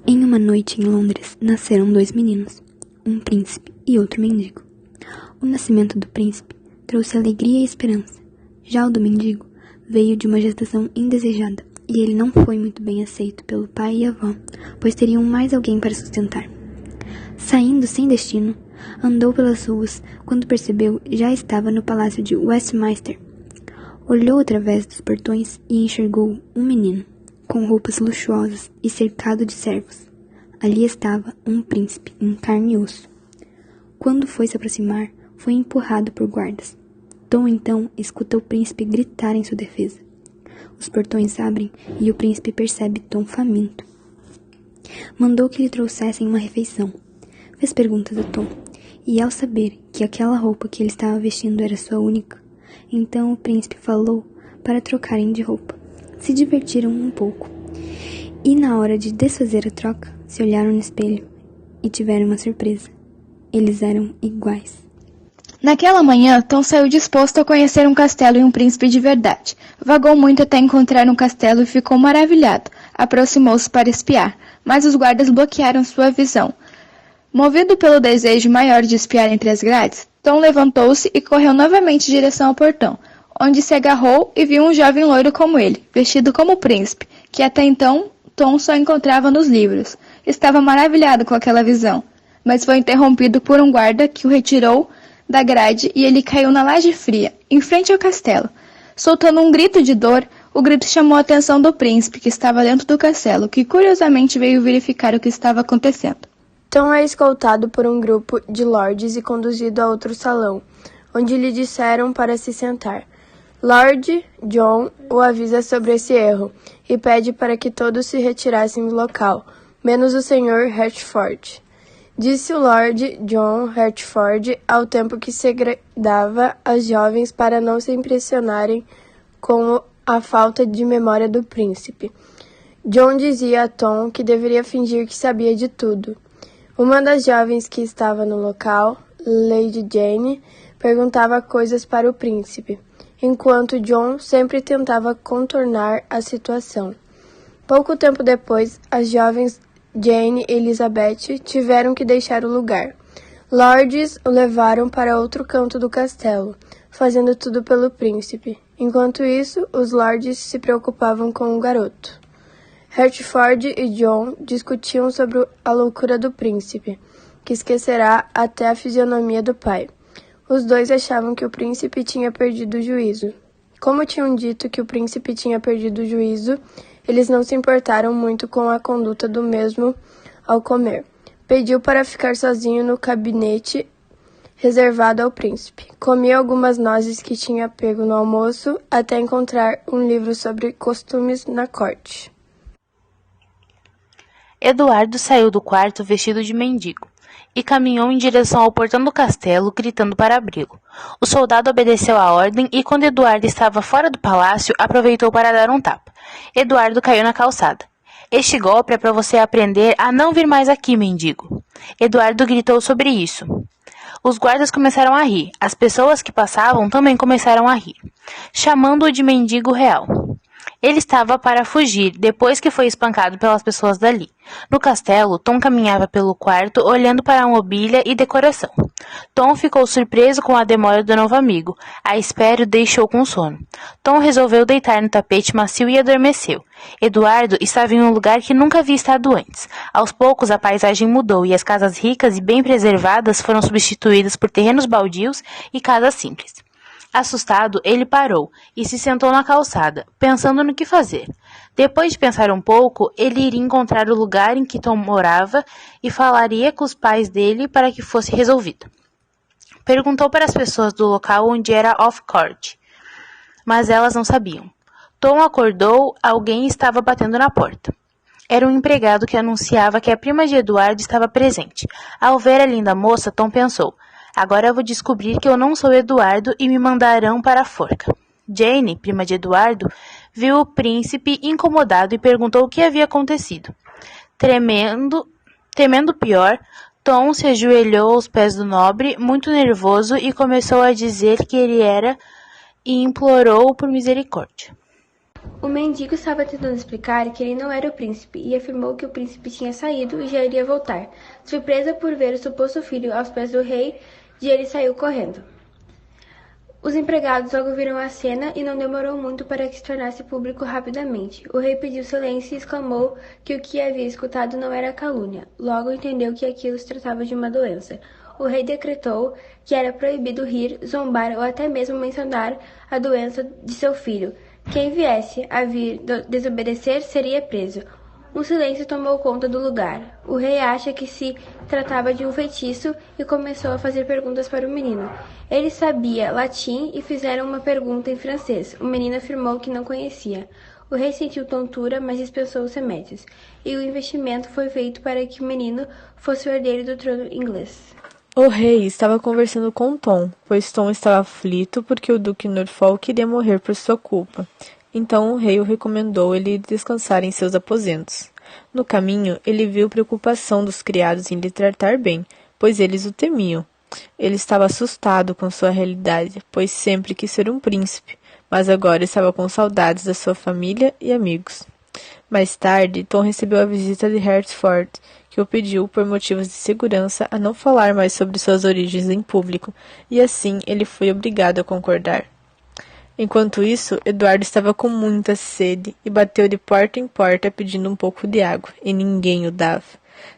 Em uma noite em Londres, nasceram 2 meninos, um príncipe e outro mendigo. O nascimento do príncipe trouxe alegria e esperança. Já o do mendigo veio de uma gestação indesejada, e ele não foi muito bem aceito pelo pai e a avó, pois teriam mais alguém para sustentar. Saindo sem destino, andou pelas ruas, quando percebeu, já estava no palácio de Westminster. Olhou através dos portões e enxergou um menino, com roupas luxuosas e cercado de servos. Ali estava um príncipe em carne e osso. Quando foi se aproximar, foi empurrado por guardas. Tom então escuta o príncipe gritar em sua defesa. Os portões abrem e o príncipe percebe Tom faminto. Mandou que lhe trouxessem uma refeição. Fez perguntas a Tom, e ao saber que aquela roupa que ele estava vestindo era sua única, então o príncipe falou para trocarem de roupa. Se divertiram um pouco, e na hora de desfazer a troca, se olharam no espelho e tiveram uma surpresa. Eles eram iguais. Naquela manhã, Tom saiu disposto a conhecer um castelo e um príncipe de verdade. Vagou muito até encontrar um castelo e ficou maravilhado. Aproximou-se para espiar, mas os guardas bloquearam sua visão. Movido pelo desejo maior de espiar entre as grades, Tom levantou-se e correu novamente em direção ao portão, onde se agarrou e viu um jovem loiro como ele, vestido como príncipe, que até então Tom só encontrava nos livros. Estava maravilhado com aquela visão, mas foi interrompido por um guarda que o retirou da grade e ele caiu na laje fria, em frente ao castelo. Soltando um grito de dor, o grito chamou a atenção do príncipe, que estava dentro do castelo, que curiosamente veio verificar o que estava acontecendo. Tom é escoltado por um grupo de lords e conduzido a outro salão, onde lhe disseram para se sentar. Lord John o avisa sobre esse erro e pede para que todos se retirassem do local, menos o Sr. Hertford. Disse o Lord John Hertford ao tempo que segredava as jovens para não se impressionarem com a falta de memória do príncipe. John dizia a Tom que deveria fingir que sabia de tudo. Uma das jovens que estava no local, Lady Jane, perguntava coisas para o príncipe, enquanto John sempre tentava contornar a situação. Pouco tempo depois, as jovens Jane e Elizabeth tiveram que deixar o lugar. Lords o levaram para outro canto do castelo, fazendo tudo pelo príncipe. Enquanto isso, os lords se preocupavam com o garoto. Hertford e John discutiam sobre a loucura do príncipe, que esquecerá até a fisionomia do pai. Os dois achavam que o príncipe tinha perdido o juízo. Como tinham dito que o príncipe tinha perdido o juízo, eles não se importaram muito com a conduta do mesmo ao comer. Pediu para ficar sozinho no gabinete reservado ao príncipe. Comia algumas nozes que tinha pego no almoço até encontrar um livro sobre costumes na corte. Eduardo saiu do quarto vestido de mendigo e caminhou em direção ao portão do castelo, gritando para abri-lo. O soldado obedeceu à ordem e, quando Eduardo estava fora do palácio, aproveitou para dar um tapa. Eduardo caiu na calçada. Este golpe é para você aprender a não vir mais aqui, mendigo. Eduardo gritou sobre isso. Os guardas começaram a rir. As pessoas que passavam também começaram a rir, chamando-o de mendigo real. Ele estava para fugir, depois que foi espancado pelas pessoas dali. No castelo, Tom caminhava pelo quarto, olhando para a mobília e decoração. Tom ficou surpreso com a demora do novo amigo. A espera o deixou com sono. Tom resolveu deitar no tapete macio e adormeceu. Eduardo estava em um lugar que nunca havia estado antes. Aos poucos, a paisagem mudou e as casas ricas e bem preservadas foram substituídas por terrenos baldios e casas simples. Assustado, ele parou e se sentou na calçada, pensando no que fazer. Depois de pensar um pouco, ele iria encontrar o lugar em que Tom morava e falaria com os pais dele para que fosse resolvido. Perguntou para as pessoas do local onde era off-court, mas elas não sabiam. Tom acordou, alguém estava batendo na porta. Era um empregado que anunciava que a prima de Eduardo estava presente. Ao ver a linda moça, Tom pensou: agora eu vou descobrir que eu não sou Eduardo e me mandarão para a forca. Jane, prima de Eduardo, viu o príncipe incomodado e perguntou o que havia acontecido. Temendo o pior, Tom se ajoelhou aos pés do nobre, muito nervoso, e começou a dizer que ele era e implorou por misericórdia. O mendigo estava tentando explicar que ele não era o príncipe e afirmou que o príncipe tinha saído e já iria voltar. Surpresa por ver o suposto filho aos pés do rei, ele saiu correndo. Os empregados logo viram a cena e não demorou muito para que se tornasse público rapidamente. O rei pediu silêncio e exclamou que o que havia escutado não era calúnia. Logo entendeu que aquilo se tratava de uma doença. O rei decretou que era proibido rir, zombar ou até mesmo mencionar a doença de seu filho. Quem viesse a vir desobedecer seria preso. Um silêncio tomou conta do lugar. O rei acha que se tratava de um feitiço e começou a fazer perguntas para o menino. Ele sabia latim e fizeram uma pergunta em francês. O menino afirmou que não conhecia. O rei sentiu tontura, mas dispensou os remédios. E o investimento foi feito para que o menino fosse o herdeiro do trono inglês. O rei estava conversando com Tom, pois Tom estava aflito porque o duque Norfolk iria morrer por sua culpa. Então o rei o recomendou ele descansar em seus aposentos. No caminho, ele viu preocupação dos criados em lhe tratar bem, pois eles o temiam. Ele estava assustado com sua realidade, pois sempre quis ser um príncipe, mas agora estava com saudades da sua família e amigos. Mais tarde, Tom recebeu a visita de Hertford, que o pediu, por motivos de segurança, a não falar mais sobre suas origens em público, e assim ele foi obrigado a concordar. Enquanto isso, Eduardo estava com muita sede e bateu de porta em porta pedindo um pouco de água, e ninguém o dava.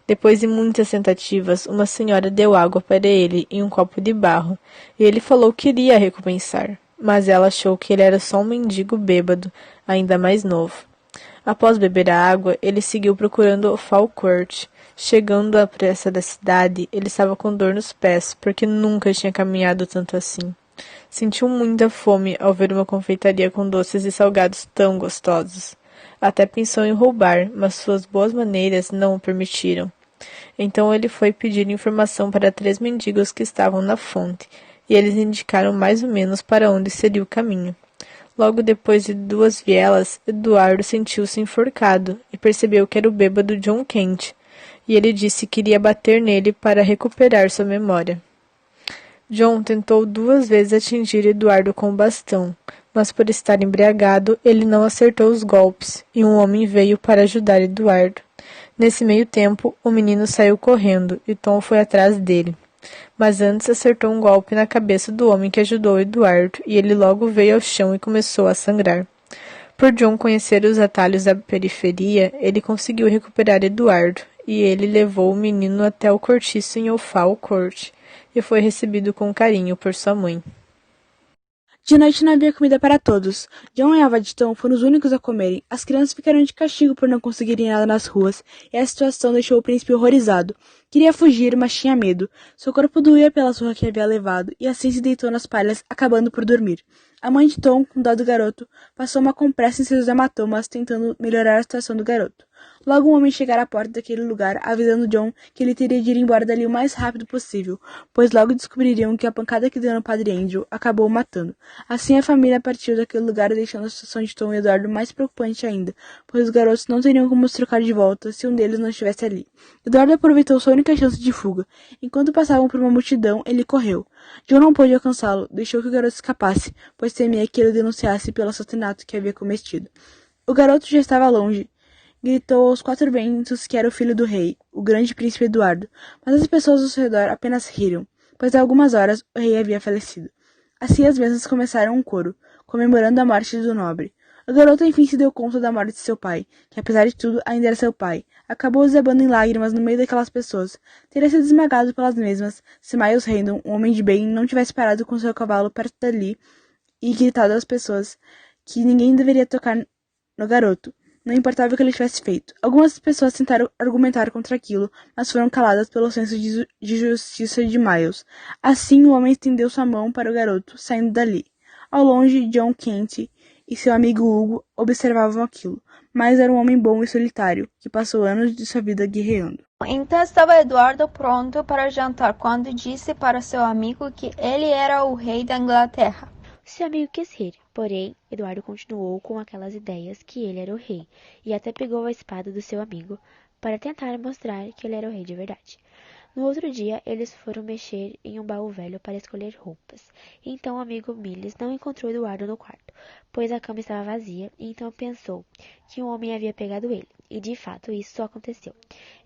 Depois de muitas tentativas, uma senhora deu água para ele em um copo de barro, e ele falou que iria recompensar, mas ela achou que ele era só um mendigo bêbado, ainda mais novo. Após beber a água, ele seguiu procurando o Falcourt. Chegando à pressa da cidade, ele estava com dor nos pés, porque nunca tinha caminhado tanto assim. Sentiu muita fome ao ver uma confeitaria com doces e salgados tão gostosos. Até pensou em roubar, mas suas boas maneiras não o permitiram. Então ele foi pedir informação para 3 mendigos que estavam na fonte, e eles indicaram mais ou menos para onde seria o caminho. Logo depois de 2 vielas, Eduardo sentiu-se enforcado e percebeu que era o bêbado John Kent, e ele disse que iria bater nele para recuperar sua memória. John tentou 2 vezes atingir Eduardo com o bastão, mas por estar embriagado, ele não acertou os golpes, e um homem veio para ajudar Eduardo. Nesse meio tempo, o menino saiu correndo, e Tom foi atrás dele. Mas antes acertou um golpe na cabeça do homem que ajudou Eduardo, e ele logo veio ao chão e começou a sangrar. Por John conhecer os atalhos da periferia, ele conseguiu recuperar Eduardo, e ele levou o menino até o cortiço em Ophal Court, e foi recebido com carinho por sua mãe. De noite não havia comida para todos. John e a avó de Tom foram os únicos a comerem. As crianças ficaram de castigo por não conseguirem nada nas ruas, e a situação deixou o príncipe horrorizado. Queria fugir, mas tinha medo. Seu corpo doía pela surra que havia levado, e assim se deitou nas palhas, acabando por dormir. A mãe de Tom, com dó do garoto, passou uma compressa em seus hematomas, tentando melhorar a situação do garoto. Logo um homem chegara à porta daquele lugar, avisando John que ele teria de ir embora dali o mais rápido possível, pois logo descobririam que a pancada que deu no padre Andrew acabou o matando. Assim a família partiu daquele lugar, deixando a situação de Tom e Eduardo mais preocupante ainda, pois os garotos não teriam como se trocar de volta se um deles não estivesse ali. Eduardo aproveitou sua única chance de fuga. Enquanto passavam por uma multidão, ele correu. John não pôde alcançá-lo, deixou que o garoto escapasse, pois temia que ele o denunciasse pelo assassinato que havia cometido. O garoto já estava longe. Gritou aos 4 ventos que era o filho do rei, o grande príncipe Eduardo, mas as pessoas ao seu redor apenas riram, pois há algumas horas o rei havia falecido. Assim as mesas começaram um coro, comemorando a morte do nobre. O garoto enfim se deu conta da morte de seu pai, que apesar de tudo ainda era seu pai. Acabou desabando em lágrimas no meio daquelas pessoas. Teria sido esmagado pelas mesmas, se Miles Random, um homem de bem, não tivesse parado com seu cavalo perto dali e gritado às pessoas que ninguém deveria tocar no garoto. Não importava o que ele tivesse feito. Algumas pessoas tentaram argumentar contra aquilo, mas foram caladas pelo senso de justiça de Miles. Assim, o homem estendeu sua mão para o garoto, saindo dali. Ao longe, John Kent e seu amigo Hugo observavam aquilo. Miles era um homem bom e solitário, que passou anos de sua vida guerreando. Então estava Eduardo pronto para jantar quando disse para seu amigo que ele era o rei da Inglaterra. Seu amigo quis rir, porém, Eduardo continuou com aquelas ideias que ele era o rei, e até pegou a espada do seu amigo para tentar mostrar que ele era o rei de verdade. No outro dia, eles foram mexer em um baú velho para escolher roupas. Então o amigo Miles não encontrou Eduardo no quarto, pois a cama estava vazia, e então pensou que um homem havia pegado ele. E de fato, isso aconteceu.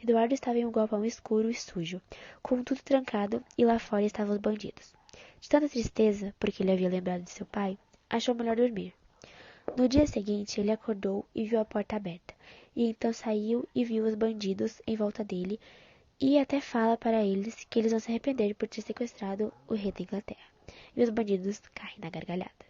Eduardo estava em um galpão escuro e sujo, com tudo trancado, e lá fora estavam os bandidos. De tanta tristeza, porque ele havia lembrado de seu pai, achou melhor dormir. No dia seguinte, ele acordou e viu a porta aberta, e então saiu e viu os bandidos em volta dele, e até fala para eles que eles vão se arrepender por ter sequestrado o rei da Inglaterra. E os bandidos caem na gargalhada.